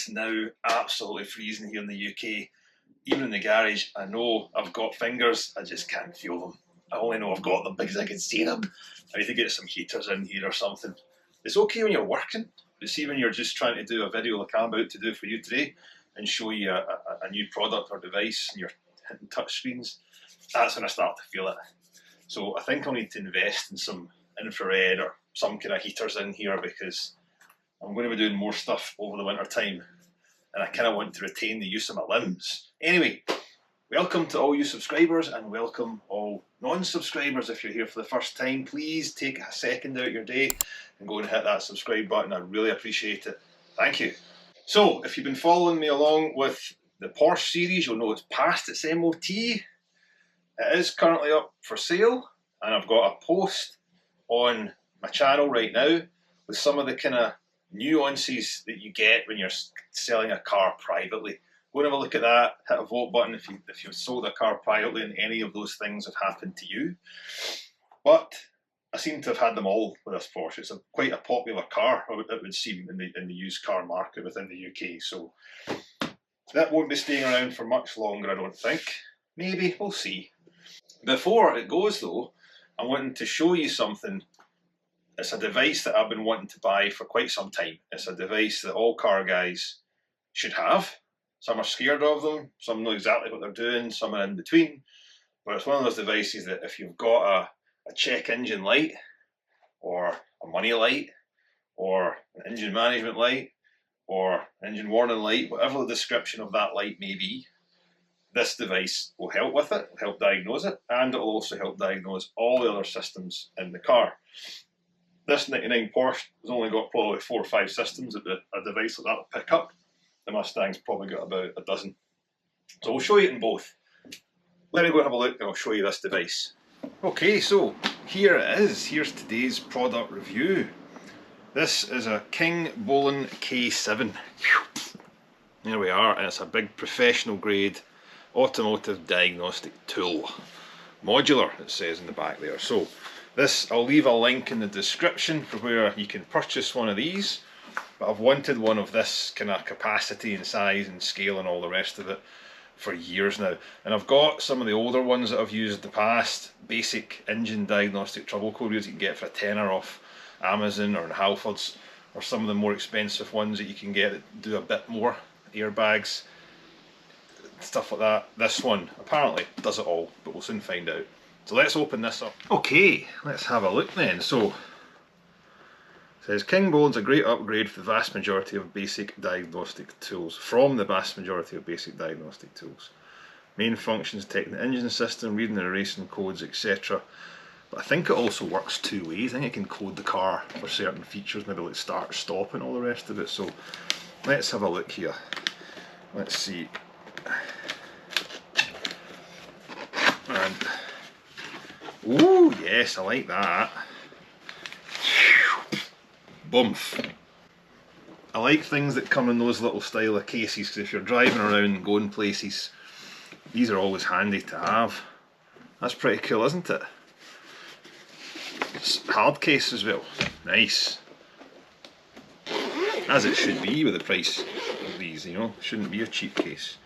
It's now absolutely freezing here in the UK. Even in the garage, I know I've got fingers, I just can't feel them. I only know I've got them because I can see them. I need to get some heaters in here or something. It's okay when you're working, but see when you're just trying to do a video like I'm about to do for you today and show you a new product or device and you're hitting touch screens, that's when I start to feel it. So I think I'll need to invest in some infrared or some kind of heaters in here because I'm going to be doing more stuff over the winter time and I kind of want to retain the use of my limbs. Anyway, welcome to all you subscribers and welcome all non-subscribers. If you're here for the first time, please take a second out of your day and go and hit that subscribe button. I really appreciate it. Thank you. So, if you've been following me along with the Porsche series, you'll know it's past its MOT. It is currently up for sale and I've got a post on my channel right now with some of the kind of nuances that you get when you're selling a car privately. Go and have a look at that, hit a vote button if you've sold a car privately and any of those things have happened to you. But I seem to have had them all with this Porsche. It's quite a popular car, it would seem, in the used car market within the UK. So that won't be staying around for much longer, I don't think. Maybe, we'll see. Before it goes though, I'm wanting to show you something. It's a device that I've been wanting to buy for quite some time. It's a device that all car guys should have. Some are scared of them, some know exactly what they're doing, some are in between. But it's one of those devices that if you've got a check engine light, or a money light, or an engine management light, or engine warning light, whatever the description of that light may be, this device will help with it, help diagnose it, and it will also help diagnose all the other systems in the car. This 99 Porsche has only got probably 4 or 5 systems that a device like that will pick up. The Mustang's probably got about a dozen. So we'll show you it in both. Let me go and have a look and I'll show you this device. Okay, so here it is. Here's today's product review. This is a Kingbolen K7. There we are, and it's a big professional grade automotive diagnostic tool. Modular, it says in the back there. So this, I'll leave a link in the description for where you can purchase one of these. But I've wanted one of this kind of capacity and size and scale and all the rest of it for years now. And I've got some of the older ones that I've used in the past, basic engine diagnostic trouble coders you can get for a tenner off Amazon or in Halfords, or some of the more expensive ones that you can get that do a bit more, airbags, stuff like that. This one apparently does it all, but we'll soon find out. So let's open this up. Okay, let's have a look then. So it says Kingbolen's a great upgrade for the vast majority of basic diagnostic tools. From the vast majority of basic diagnostic tools. Main functions, detecting the engine system, reading and erasing codes, etc. But I think it also works 2 ways. I think it can code the car for certain features, maybe like start, stop and all the rest of it. So let's have a look here. Let's see. And ooh, yes, I like that. Boomph. I like things that come in those little style of cases, because if you're driving around and going places, these are always handy to have. That's pretty cool, isn't it? It's hard case as well. Nice. As it should be with the price of these, you know, shouldn't be a cheap case.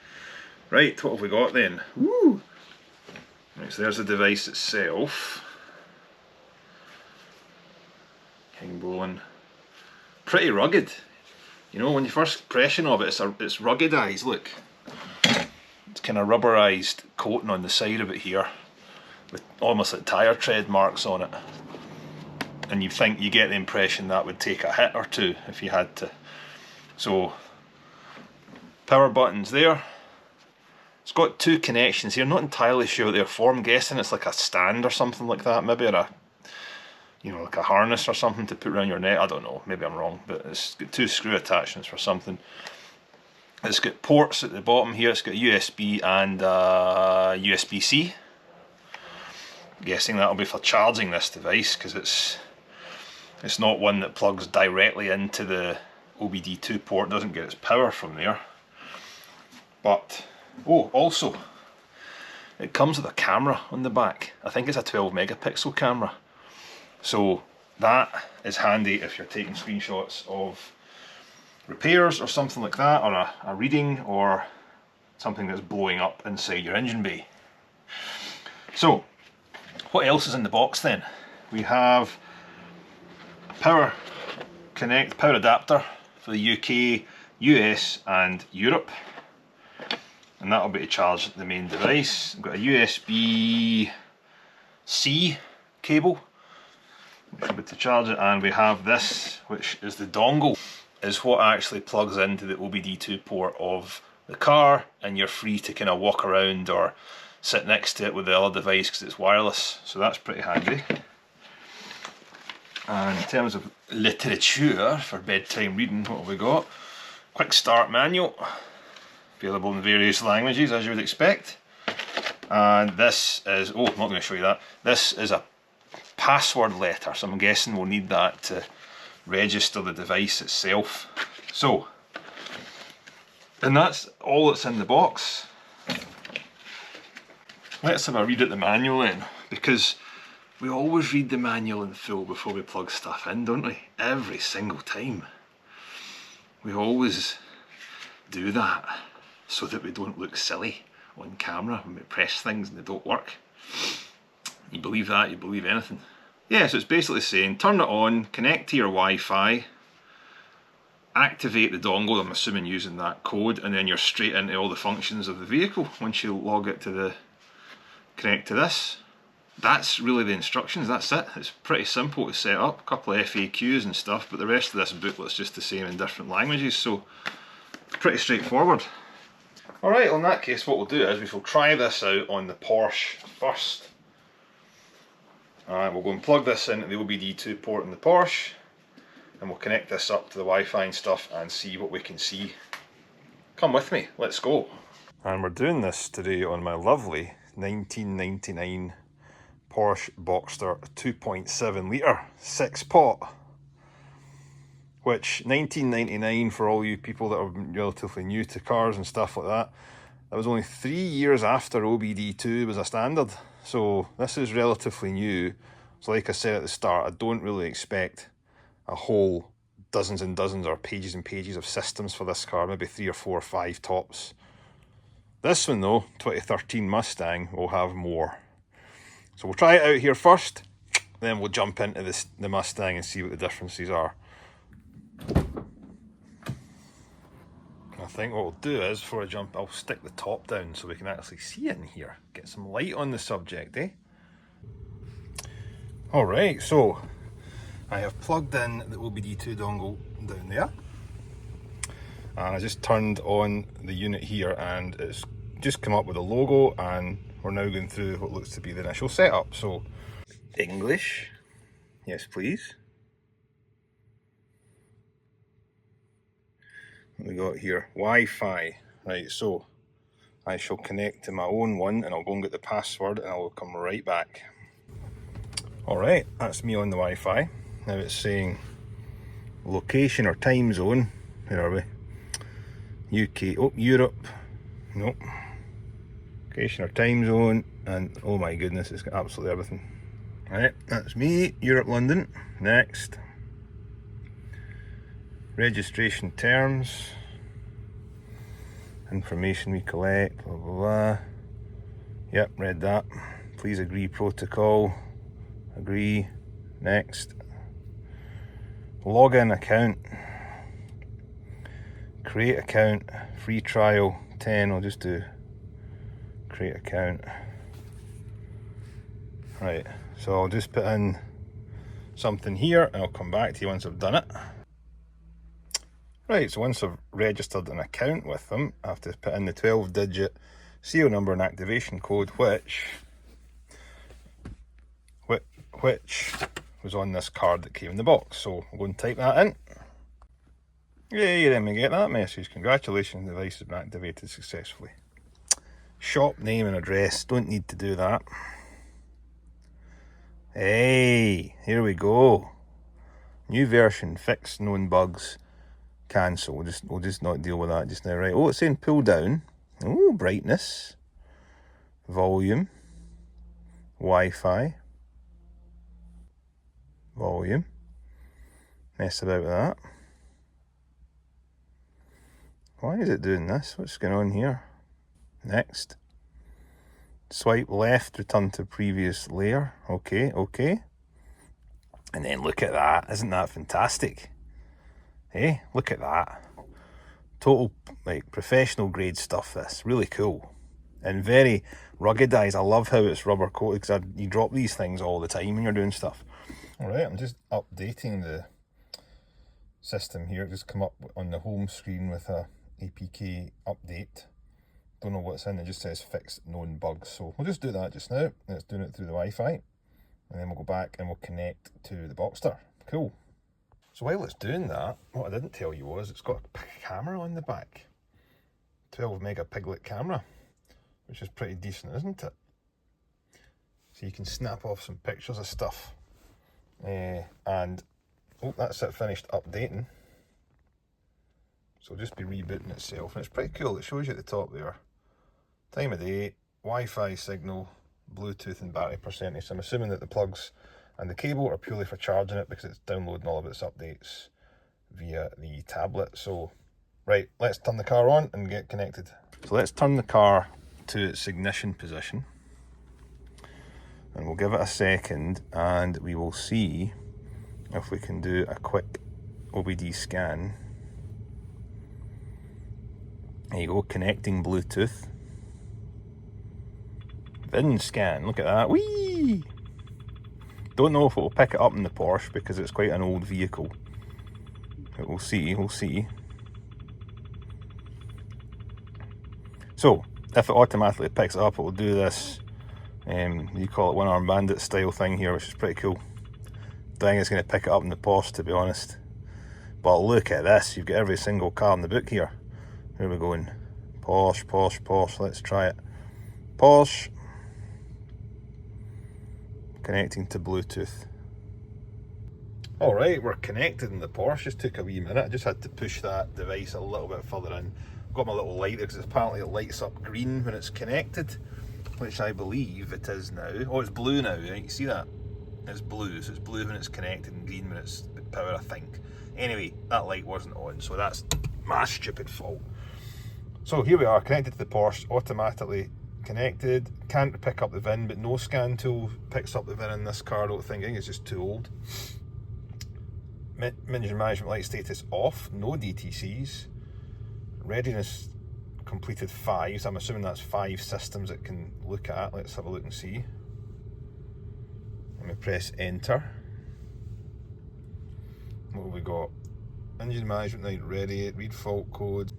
Right, what have we got then? Woo! Right, so there's the device itself. Kingbolen. Pretty rugged. You know, when you first impression of it, it's ruggedized, look. It's kind of rubberized coating on the side of it here, with almost like tyre tread marks on it. And you think, you get the impression that would take a hit or two if you had to. So, power buttons there. It's got 2 connections here, not entirely sure what they're for. I'm guessing it's like a stand or something like that, maybe, or a, you know, like a harness or something to put around your neck. I don't know, maybe I'm wrong, but it's got 2 screw attachments for something. It's got ports at the bottom here. It's got USB and USB-C. Guessing that'll be for charging this device, because it's not one that plugs directly into the OBD2 port, doesn't get its power from there. But oh, also it comes with a camera on the back. I think it's a 12 megapixel camera, so that is handy if you're taking screenshots of repairs or something like that, or a reading, or something that's blowing up inside your engine bay. So, what else is in the box then? We have a power adapter for the UK, US and Europe, and that'll be to charge the main device. We've got a USB-C cable which will be to charge it, and we have this, which is the dongle, is what actually plugs into the OBD2 port of the car, and you're free to kind of walk around or sit next to it with the other device because it's wireless, so that's pretty handy. And in terms of literature for bedtime reading, what have we got? Quick start manual, available in various languages as you would expect. And this is, oh, I'm not going to show you that. This is a password letter, so I'm guessing we'll need that to register the device itself. So, and that's all that's in the box. Let's have a read at the manual then, because we always read the manual in full before we plug stuff in, don't we? Every single time. We always do that so that we don't look silly on camera when we press things and they don't work. You believe that, you believe anything. Yeah, so it's basically saying turn it on, connect to your Wi-Fi, activate the dongle, I'm assuming using that code, and then you're straight into all the functions of the vehicle once you log it to the connect to this. That's really the instructions, that's it. It's pretty simple to set up, a couple of FAQs and stuff, but the rest of this booklet's just the same in different languages, so pretty straightforward. Alright, well in that case what we'll do is we will try this out on the Porsche first. Alright, we'll go and plug this into the OBD2 port in the Porsche, and we'll connect this up to the Wi-Fi and stuff and see what we can see. Come with me, let's go. And we're doing this today on my lovely 1999 Porsche Boxster 2.7 litre 6-pot, which 1999, for all you people that are relatively new to cars and stuff like that, that was only 3 years after OBD2 was a standard, so this is relatively new. So like I said at the start, I don't really expect a whole dozens and dozens or pages and pages of systems for this car, maybe 3 or 4 or 5 tops. This one though, 2013 Mustang, will have more. So we'll try it out here first, then we'll jump into the Mustang and see what the differences are. I think what we'll do is, before I jump, I'll stick the top down so we can actually see in here, get some light on the subject, eh? Alright, so I have plugged in the OBD2 dongle down there, and I just turned on the unit here and it's just come up with a logo, and we're now going through what looks to be the initial setup. So English, yes please. What we got here? Wi-Fi. Right, so I shall connect to my own one and I'll go and get the password and I'll come right back. Alright, that's me on the Wi-Fi. Now it's saying location or time zone. Where are we? UK, oh, Europe. Nope. Location or time zone, and oh my goodness, it's got absolutely everything. Alright, that's me, Europe, London. Next. Registration terms. Information we collect, blah blah blah. Yep, read that. Please agree protocol. Agree. Next. Login account. Create account. Free trial 10. I'll just do create account. Right, so I'll just put in something here and I'll come back to you once I've done it. Right, so once I've registered an account with them, I have to put in the 12-digit serial number and activation code, which was on this card that came in the box. So I'll go and type that in. Yay, then we get that message. Congratulations, the device has been activated successfully. Shop name and address, don't need to do that. Hey, here we go. New version, fix known bugs, cancel. We'll just not deal with that just now, right? Oh, it's saying pull down. Oh, brightness, volume, Wi-Fi, volume. Mess about with that. Why is it doing this? What's going on here? Next. Swipe left, return to previous layer. Okay, okay. And then look at that. Isn't that fantastic? Hey, look at that. Total, like, professional grade stuff, this. Really cool. And very ruggedized. I love how it's rubber coated, because you drop these things all the time when you're doing stuff. Alright, I'm just updating the system here. It just come up on the home screen with a APK update. Don't know what's in it, just says fix known bugs. So we'll just do that just now. It's doing it through the Wi-Fi. And then we'll go back and we'll connect to the Boxster. Cool. So while it's doing that, what I didn't tell you was it's got a camera on the back. 12 megapixel camera, which is pretty decent, isn't it? So you can snap off some pictures of stuff. And, oh, that's it finished updating. So it'll just be rebooting itself. And it's pretty cool. It shows you at the top there. Time of day, Wi-Fi signal, Bluetooth and battery percentage. So I'm assuming that the plugs and the cable are purely for charging it, because it's downloading all of its updates via the tablet. So, right, let's turn the car on and get connected. So let's turn the car to its ignition position. And we'll give it a second and we will see if we can do a quick OBD scan. There you go, connecting Bluetooth. VIN scan, look at that, whee! Don't know if it will pick it up in the Porsche because it's quite an old vehicle. But we'll see, we'll see. So, if it automatically picks it up, it will do this, you call it one-arm bandit style thing here, which is pretty cool. Don't think it's going to pick it up in the Porsche, to be honest. But look at this, you've got every single car in the book here. Here we're going. Porsche, Porsche, Porsche, let's try it. Porsche. Connecting to Bluetooth. Alright, we're connected in the Porsche. Just took a wee minute. I just had to push that device a little bit further in. Got my little light there because apparently it lights up green when it's connected, which I believe it is now. Oh, it's blue now, right? You see that? It's blue, so it's blue when it's connected and green when it's power, I think. Anyway, that light wasn't on, so that's my stupid fault. So here we are, connected to the Porsche, automatically connected. Can't pick up the VIN, but no scan tool picks up the VIN in this car, I don't think. I think it's just too old. Engine management light status off, no DTCs. Readiness completed 5, so I'm assuming that's 5 systems it can look at. Let's have a look and see. Let me press enter. What have we got? Engine management light ready, read fault code.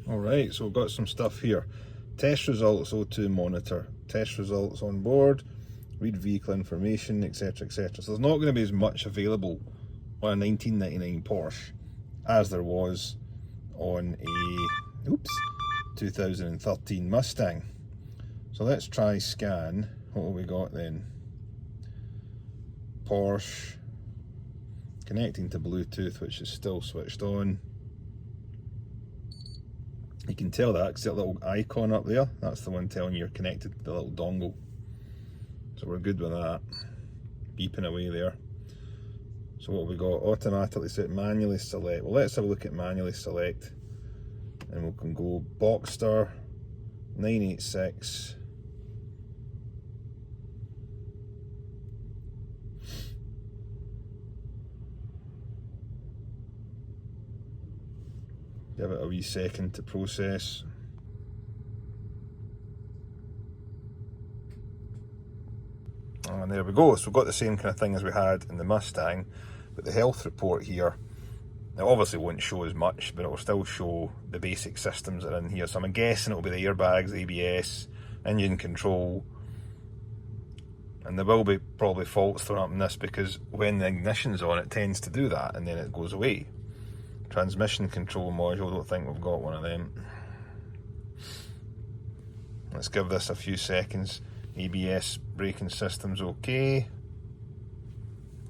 Alright, so we've got some stuff here. Test results O2 monitor, test results on board, read vehicle information, etc, etc. So there's not going to be as much available on a 1999 Porsche as there was on a 2013 Mustang. So let's try scan. What have we got then? Porsche, connecting to Bluetooth, which is still switched on. You can tell that because that little icon up there, that's the one telling you you're connected to the little dongle. So we're good with that. Beeping away there. So what have we got? Automatically set, manually select. Well, let's have a look at manually select. And we can go Boxster 986. Give it a wee second to process. And there we go. So we've got the same kind of thing as we had in the Mustang, but the health report here, it obviously won't show as much, but it will still show the basic systems that are in here. So I'm guessing it'll be the airbags, the ABS, engine control, and there will be probably faults thrown up in this because when the ignition's on, it tends to do that and then it goes away. Transmission control module, don't think we've got one of them. Let's give this a few seconds. ABS braking system's okay.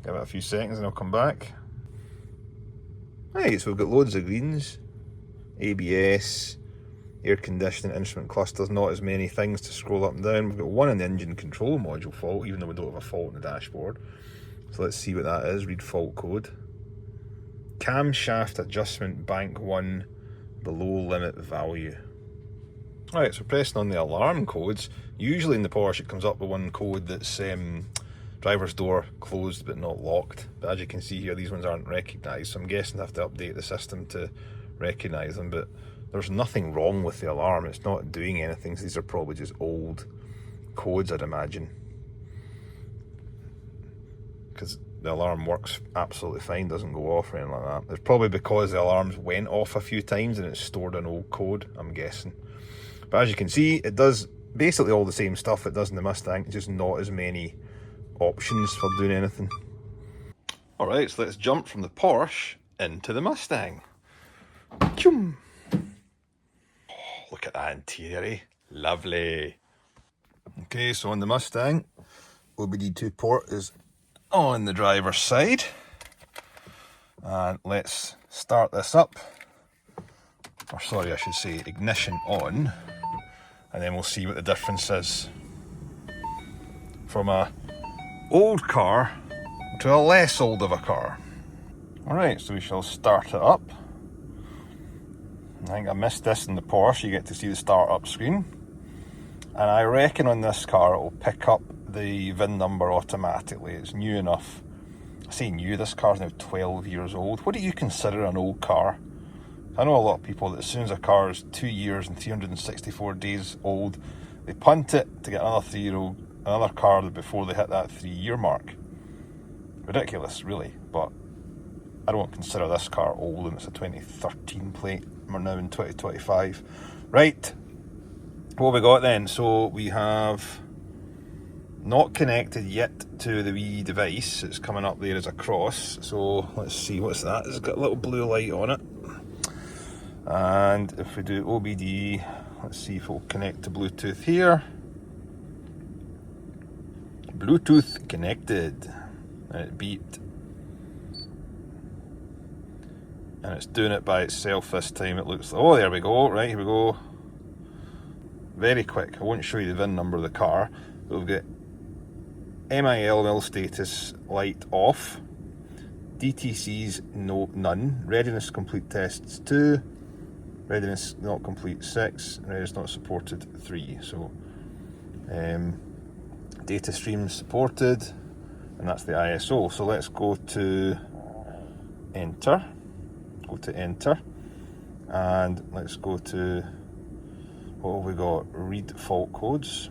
Give it a few seconds and I'll come back. Right, so we've got loads of greens. ABS, air conditioning, instrument clusters, not as many things to scroll up and down. We've got one in the engine control module fault, even though we don't have a fault in the dashboard. So let's see what that is, read fault code. Camshaft adjustment bank 1 below limit value. Right, so pressing on the alarm codes. Usually in the Porsche it comes up with one code that's driver's door closed but not locked. But as you can see here, these ones aren't recognised, so I'm guessing I have to update the system to recognise them. But there's nothing wrong with the alarm, it's not doing anything, so these are probably just old codes, I'd imagine. Because the alarm works absolutely fine, doesn't go off or anything like that. It's probably because the alarms went off a few times and it's stored an old code, I'm guessing. But as you can see, it does basically all the same stuff it does in the Mustang, just not as many options for doing anything. Alright, so let's jump from the Porsche into the Mustang. Choom! Oh, look at that interior, eh? Lovely. Okay, so on the Mustang, OBD2 port is on the driver's side. And let's start this up. Or sorry, I should say ignition on. And then we'll see what the difference is from a old car to a less old of a car. Alright, so we shall start it up. I think I missed this in the Porsche, you get to see the start up screen. And I reckon on this car it will pick up the VIN number automatically. It's new enough. I say new, this car's now 12 years old. What do you consider an old car? I know a lot of people that as soon as a car is 2 years and 364 days old, they punt it to get another car before they hit that 3-year mark. Ridiculous, really, but I don't consider this car old, and it's a 2013 plate. We're now in 2025. Right, what have we got then? So we have not connected yet to the wee device. It's coming up there as a cross. So let's see, what's that? It's got a little blue light on it. And if we do OBD, let's see if it'll connect to Bluetooth here. Bluetooth connected. And it beeped. And it's doing it by itself this time. It looks, oh, there we go. Right, here we go. Very quick. I won't show you the VIN number of the car. But we've got MILL status light off. DTC's none. Readiness complete tests 2. Readiness not complete 6. Readiness not supported 3. So data streams supported, and that's the ISO. So let's go to enter. Go to enter, and let's go to, what have we got? Read fault codes.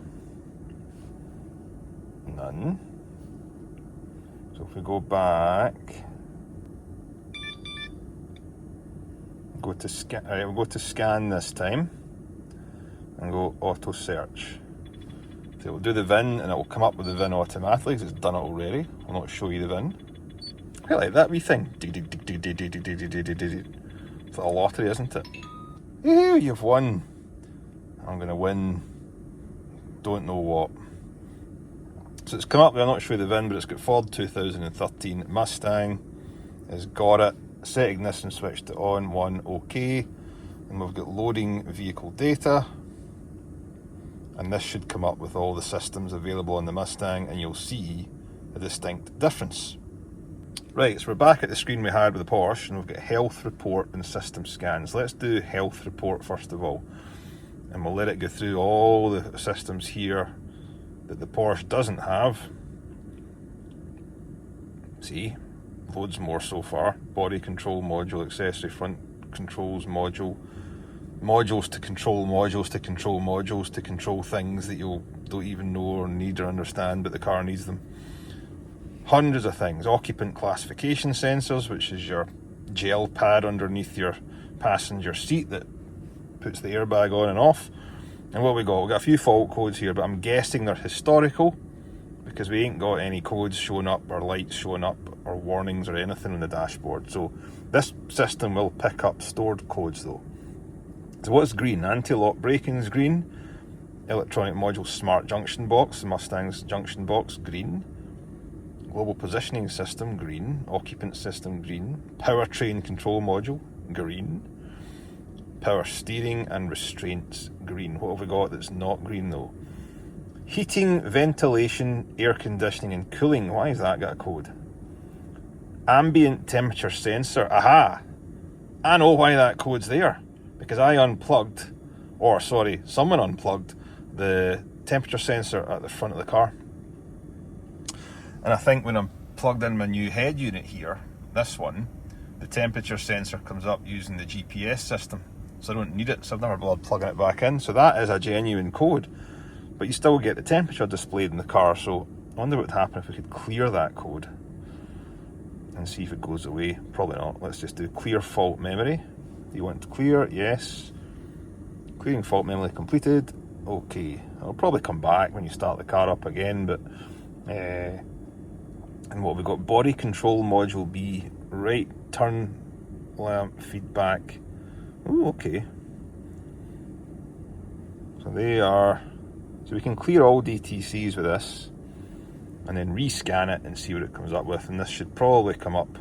None. So if we go back, go to scan. All right, we'll go to scan this time, and go auto search. So we'll do the VIN, and it will come up with the VIN automatically because it's done it already. I'll not show you the VIN. I like that wee thing. It's like a lottery, isn't it? Yoo-hoo, you've won. I'm going to win. Don't know what. So it's come up there, I'm not sure the VIN, but it's got Ford 2013 Mustang. It's got it. Set ignition switch to on, 1, OK. And we've got loading vehicle data. And this should come up with all the systems available on the Mustang, and you'll see a distinct difference. Right, so we're back at the screen we had with the Porsche, and we've got health report and system scans. Let's do health report first of all, and we'll let it go through all the systems here that the Porsche doesn't have. See, loads more so far. Body control module, accessory front controls module, modules to control modules to control modules to control things that you don't even know or need or understand, but the car needs them. Hundreds of things. Occupant classification sensors, which is your gel pad underneath your passenger seat that puts the airbag on and off. And what we got? We've got a few fault codes here, but I'm guessing they're historical because we ain't got any codes showing up or lights showing up or warnings or anything on the dashboard. So this system will pick up stored codes though. So what's green? Anti-lock braking is green. Electronic module smart junction box, the Mustang's junction box, green. Global positioning system, green. Occupant system, green. Powertrain control module, green. Power steering and restraints, green. What have we got that's not green though? Heating, ventilation, air conditioning and cooling. Why has that got a code? Ambient temperature sensor. Aha! I know why that code's there. because I unplugged, or sorry, someone unplugged the temperature sensor at the front of the car. And I think when I'm plugged in my new head unit here, this one, the temperature sensor comes up using the GPS system. So I don't need it, so I've never bothered plugging it back in. So that is a genuine code, but you still get the temperature displayed in the car. So I wonder what would happen if we could clear that code and see if it goes away. Probably not. Let's just do clear fault memory. Do you want to clear? Yes. Clearing fault memory completed. Okay. It'll probably come back when you start the car up again, but and what we've got, body control module B, right turn lamp feedback. Oh, okay. So they are, so we can clear all DTCs with this and then rescan it and see what it comes up with. And this should probably come up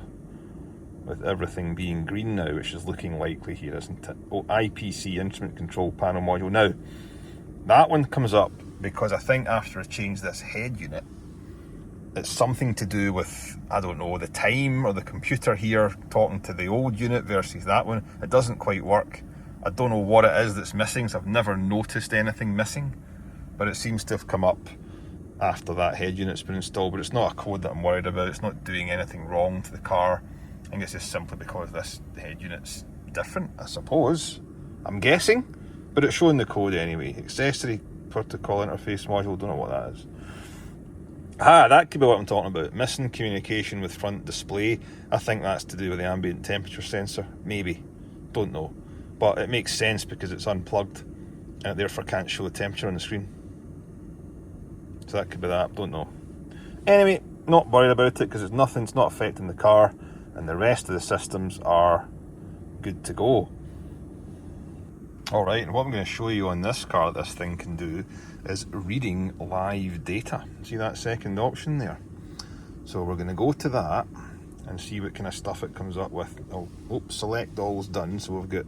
with everything being green now, which is looking likely here, isn't it? Oh, IPC, instrument control panel module. Now, that one comes up because I think after I change this head unit, it's something to do with, I don't know, the time or the computer here talking to the old unit versus that one. It doesn't quite work. I don't know what it is that's missing, so I've never noticed anything missing, but it seems to have come up after that head unit's been installed. But it's not a code that I'm worried about. It's not doing anything wrong to the car. I think it's just simply because this head unit's different, I suppose. I'm guessing, but it's showing the code anyway. Accessory protocol interface module, don't know what that is. Ah, that could be what I'm talking about. Missing communication with front display. I think that's to do with the ambient temperature sensor. Maybe. Don't know. But it makes sense because it's unplugged and it therefore can't show the temperature on the screen. So that could be that. Don't know. Anyway, not worried about it because it's nothing. It's not affecting the car and the rest of the systems are good to go. Alright, and what I'm going to show you on this car that this thing can do is reading live data. See that second option there? So we're going to go to that and see what kind of stuff it comes up with. Oh, select all's done. So we've got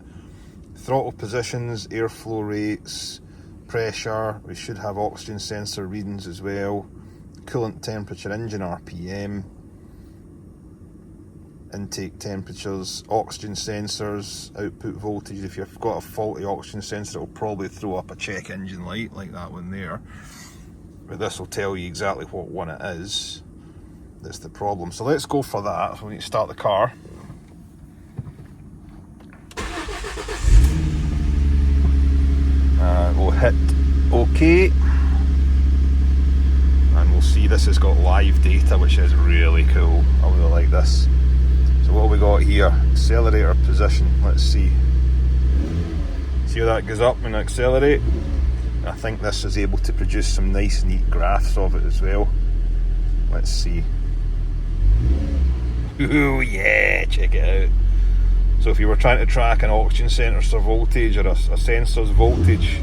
throttle positions, airflow rates, pressure. We should have oxygen sensor readings as well. Coolant temperature, engine RPM, intake temperatures, oxygen sensors, output voltage. If you've got a faulty oxygen sensor, it'll probably throw up a check engine light like that one there. But this will tell you exactly what one it is that's the problem. So let's go for that. So we need to start the car. We'll hit OK. And we'll see this has got live data, which is really cool. I really like this. So what have we got here? Accelerator position. Let's see. See how that goes up when I accelerate? I think this is able to produce some nice neat graphs of it as well. Let's see. Ooh yeah, check it out. So if you were trying to track an oxygen sensor voltage or a sensor's voltage,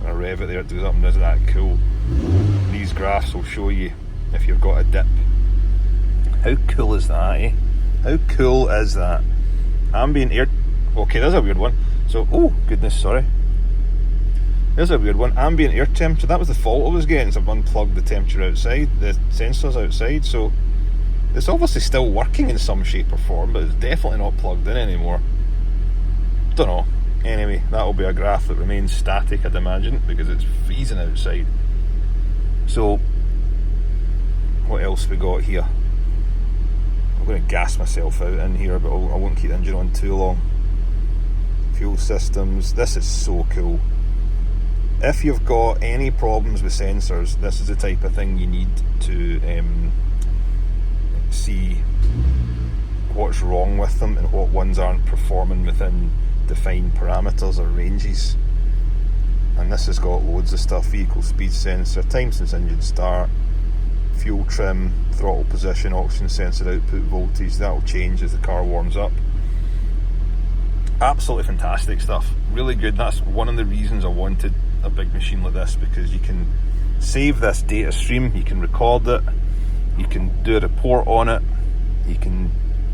I rev it there, it goes up and does that. Cool. These graphs will show you if you've got a dip. How cool is that, eh? How cool is that? Ambient air... Okay, there's a weird one. So, oh, goodness, sorry. There's a weird one. Ambient air temperature. That was the fault I was getting, so I've unplugged the temperature outside, the sensors outside, so it's obviously still working in some shape or form, but it's definitely not plugged in anymore. Don't know. Anyway, that'll be a graph that remains static, I'd imagine, because it's freezing outside. So, what else we got here? I'm going to gas myself out in here, but I won't keep the engine on too long. Fuel systems. This is so cool. If you've got any problems with sensors, this is the type of thing you need to see what's wrong with them and what ones aren't performing within defined parameters or ranges. And this has got loads of stuff. Vehicle speed sensor, time since engine start, fuel trim, throttle position, oxygen sensor output voltage. That'll change as the car warms up. Absolutely fantastic stuff. Really good. That's one of the reasons I wanted a big machine like this, because you can save this data stream, you can record it, you can do a report on it, you can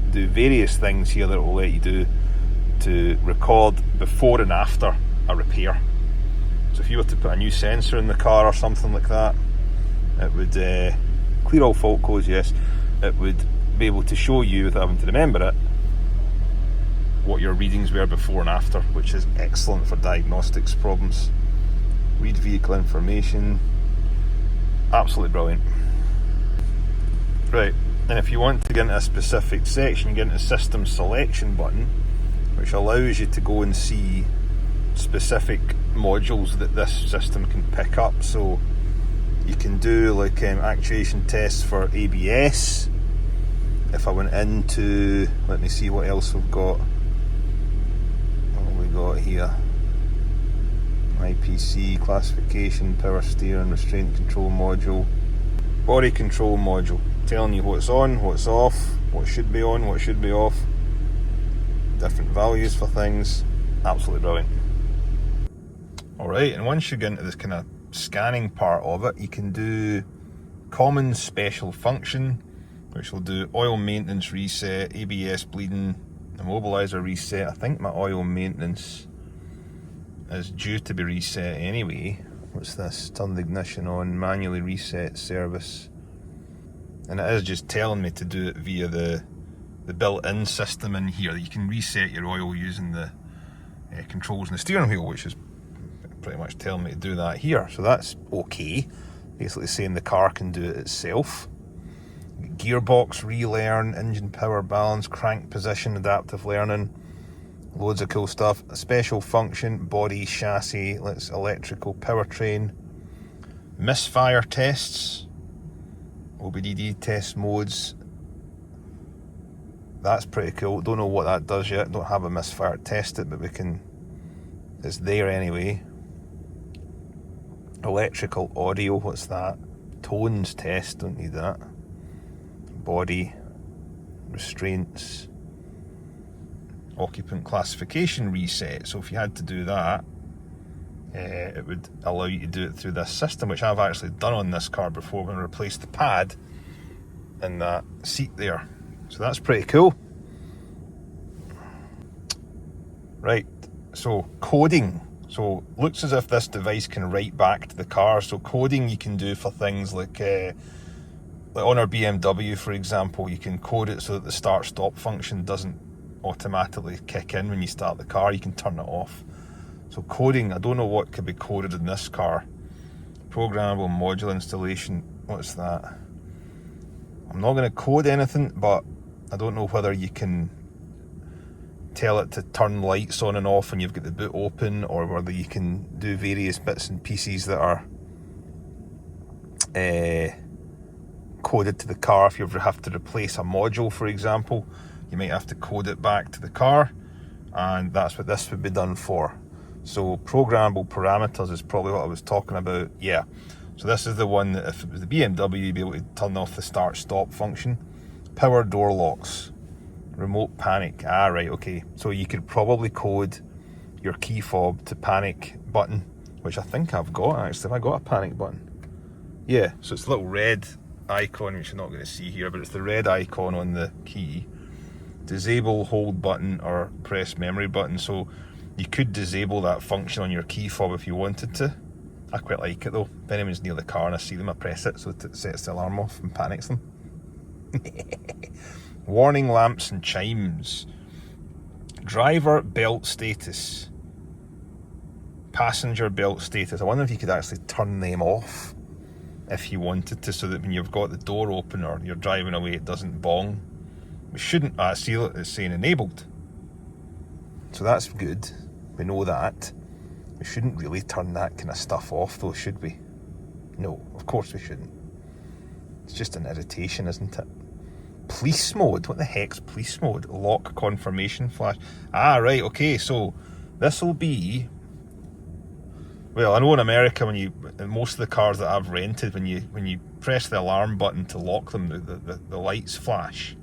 do various things here that it will let you do to record before and after a repair. So if you were to put a new sensor in the car or something like that, it would clear all fault codes, yes. It would be able to show you, without having to remember it, what your readings were before and after, which is excellent for diagnostics problems. Read vehicle information. Absolutely brilliant. Right, and if you want to get into a specific section, you get into the system selection button, which allows you to go and see specific modules that this system can pick up. So you can do like actuation tests for ABS. If I went into, let me see what else we've got. What have we got here? IPC, classification, power steering, restraint control module, body control module, telling you what's on, what's off, what should be on, what should be off, different values for things. Absolutely brilliant. Alright, and once you get into this kind of scanning part of it, you can do common special function, which will do oil maintenance reset, ABS bleeding, immobilizer reset. I think my oil maintenance is due to be reset anyway. What's this? Turn the ignition on, manually reset service. And it is just telling me to do it via the built-in system in here. You can reset your oil using the controls in the steering wheel, which is pretty much telling me to do that here. So that's okay. Basically saying the car can do it itself. Gearbox relearn, engine power balance, crank position, adaptive learning. Loads of cool stuff. A special function, body, chassis, let's electrical, powertrain, misfire tests, OBDD test modes. That's pretty cool. Don't know what that does yet. Don't have a misfire to test it, but we can. It's there anyway. Electrical audio, what's that? Tones test, don't need that. Body, restraints. Occupant classification reset. So if you had to do that, it would allow you to do it through this system, which I've actually done on this car before when I replaced the pad in that seat there. So that's pretty cool. Right, so coding. So looks as if this device can write back to the car. So coding you can do for things like on our BMW, for example, you can code it so that the start-stop function doesn't automatically kick in when you start the car. You can turn it off. So coding, I don't know what could be coded in this car. Programmable module installation, what's that? I'm not going to code anything, but I don't know whether you can tell it to turn lights on and off when you've got the boot open, or whether you can do various bits and pieces that are coded to the car. If you ever have to replace a module, for example, you might have to code it back to the car, and that's what this would be done for. So programmable parameters is probably what I was talking about. Yeah, so this is the one that if it was the BMW, you'd be able to turn off the start-stop function. Power door locks, remote panic. Ah, right, okay. So you could probably code your key fob to panic button, which I think I've got actually. Have I got a panic button? Yeah, so it's a little red icon, which you're not going to see here, but it's the red icon on the key. Disable hold button or press memory button. So you could disable that function on your key fob if you wanted to. I quite like it though. If anyone's near the car and I see them, I press it so that it sets the alarm off and panics them. Warning lamps and chimes. Driver belt status. Passenger belt status. I wonder if you could actually turn them off if you wanted to, so that when you've got the door open or you're driving away it doesn't bong. We shouldn't, see it's saying enabled. So that's good. We know that. We shouldn't really turn that kind of stuff off though, should we? No, of course we shouldn't. It's just an irritation, isn't it? Police mode, what the heck's police mode? Lock confirmation flash. Ah, right, okay, so this will be, well, I know in America when most of the cars that I've rented, when you press the alarm button to lock them, the lights flash.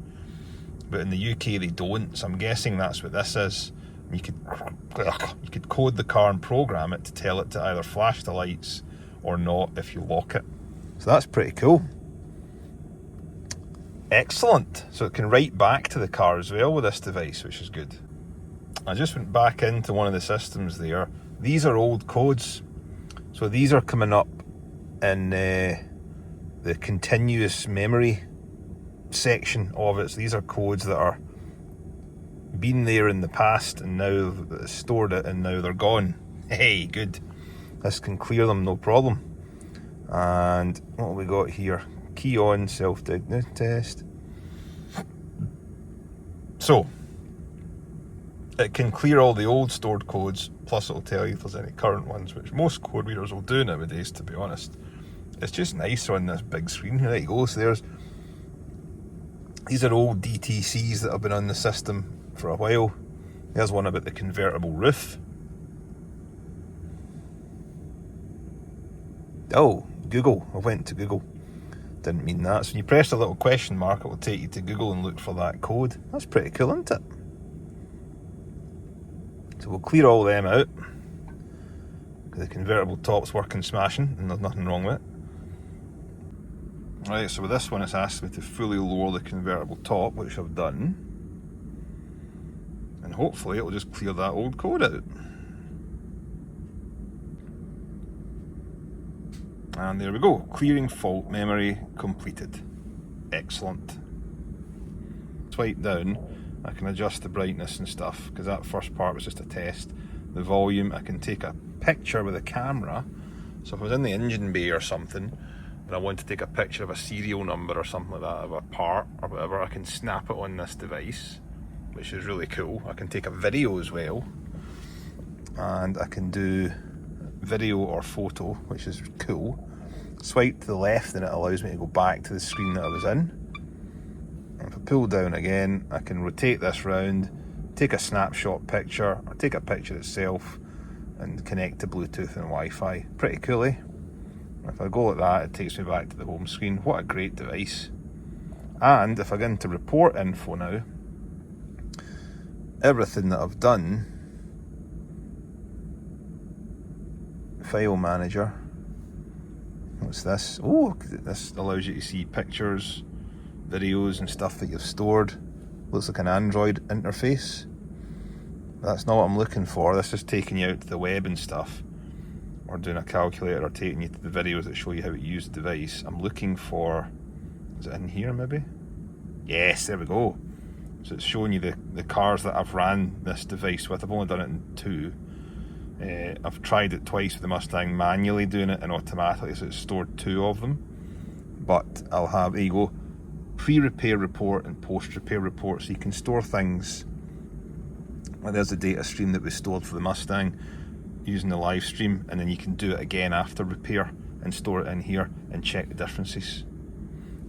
But in the UK they don't, so I'm guessing that's what this is. You could code the car and program it to tell it to either flash the lights or not if you lock it. So that's pretty cool. Excellent. So it can write back to the car as well with this device, which is good. I just went back into one of the systems there. These are old codes. So these are coming up in the continuous memory section of it. So these are codes that are been there in the past and now stored it and now they're gone. Hey, good. This can clear them, no problem. And what have we got here? Key on, self-diagnose test. So, it can clear all the old stored codes, plus it'll tell you if there's any current ones, which most code readers will do nowadays, to be honest. It's just nicer on this big screen. There you go. So these are old DTCs that have been on the system for a while. There's one about the convertible roof. Oh, Google. I went to Google. Didn't mean that. So when you press the little question mark, it will take you to Google and look for that code. That's pretty cool, isn't it? So we'll clear all them out. The convertible top's working smashing and there's nothing wrong with it. Right, so with this one it's asked me to fully lower the convertible top, which I've done. And hopefully it'll just clear that old code out. And there we go, clearing fault memory completed. Excellent. Swipe down, I can adjust the brightness and stuff, because that first part was just a test. The volume, I can take a picture with a camera. So if I was in the engine bay or something, and I want to take a picture of a serial number or something like that, of a part or whatever, I can snap it on this device, which is really cool. I can take a video as well, and I can do video or photo, which is cool. Swipe to the left and it allows me to go back to the screen that I was in. And if I pull down again, I can rotate this round, take a snapshot picture, or take a picture itself, and connect to Bluetooth and Wi-Fi. Pretty cool, eh? If I go like that, it takes me back to the home screen. What a great device. And if I go into report info now, everything that I've done, file manager, what's this? Oh, this allows you to see pictures, videos and stuff that you've stored. Looks like an Android interface. That's not what I'm looking for. This is taking you out to the web and stuff, or doing a calculator, or taking you to the videos that show you how to use the device. I'm looking for, is it in here maybe? Yes, there we go. So it's showing you the cars that I've ran this device with. I've only done it in 2. I've tried it twice with the Mustang manually doing it and automatically, so it's stored 2 of them. But I'll have, there you go, pre-repair report and post-repair report, so you can store things. Well, there's the data stream that was stored for the Mustang using the live stream, and then you can do it again after repair and store it in here and check the differences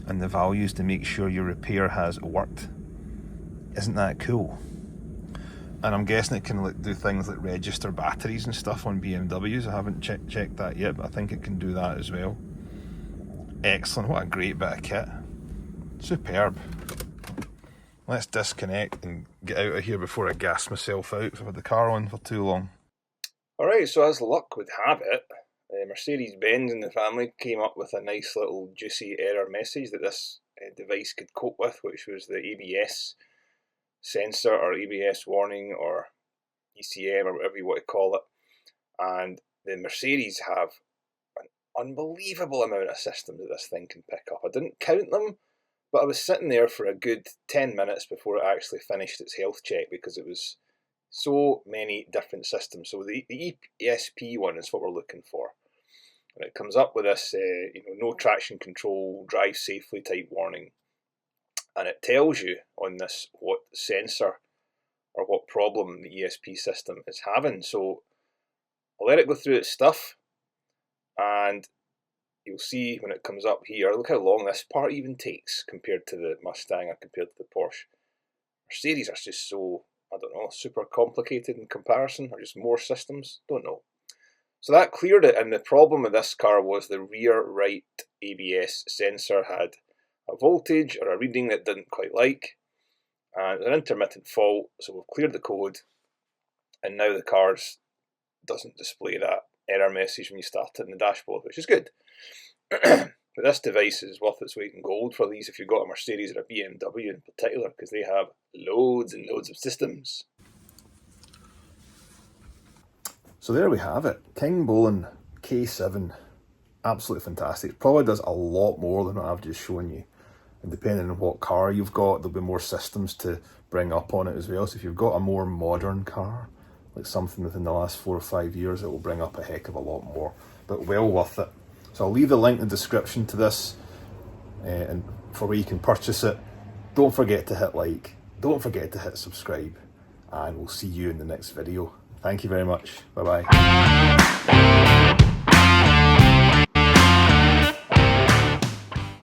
and the values to make sure your repair has worked. Isn't that cool? And I'm guessing it can do things like register batteries and stuff on BMWs. I haven't checked that yet, but I think it can do that as well. Excellent, what a great bit of kit. Superb. Let's disconnect and get out of here before I gas myself out, because I've had the car on for too long. Alright, so as luck would have it, Mercedes-Benz and the family came up with a nice little juicy error message that this device could cope with, which was the ABS sensor or ABS warning or ECM or whatever you want to call it. And the Mercedes have an unbelievable amount of systems that this thing can pick up. I didn't count them, but I was sitting there for a good 10 minutes before it actually finished its health check, because it was so many different systems. So the ESP one is what we're looking for. And it comes up with this no traction control, drive safely type warning. And it tells you on this what sensor or what problem the ESP system is having. So I'll let it go through its stuff, and you'll see when it comes up here, look how long this part even takes compared to the Mustang or compared to the Porsche. Mercedes are just so, I don't know, super complicated in comparison, or just more systems, don't know. So that cleared it, and the problem with this car was the rear right ABS sensor had a voltage or a reading that didn't quite like, and an intermittent fault. So we've cleared the code, and now the car doesn't display that error message when you start it in the dashboard, which is good. But this device is worth its weight in gold for these if you've got a Mercedes or a BMW in particular, because they have loads and loads of systems. So there we have it, Kingbolen K7. Absolutely fantastic. Probably does a lot more than what I've just shown you. and depending on what car you've got, there'll be more systems to bring up on it as well. So if you've got a more modern car, like something within the last 4 or 5 years, it will bring up a heck of a lot more, but well worth it. So I'll leave the link in the description to this, and for where you can purchase it. Don't forget to hit like, don't forget to hit subscribe, and we'll see you in the next video. Thank you very much. Bye bye.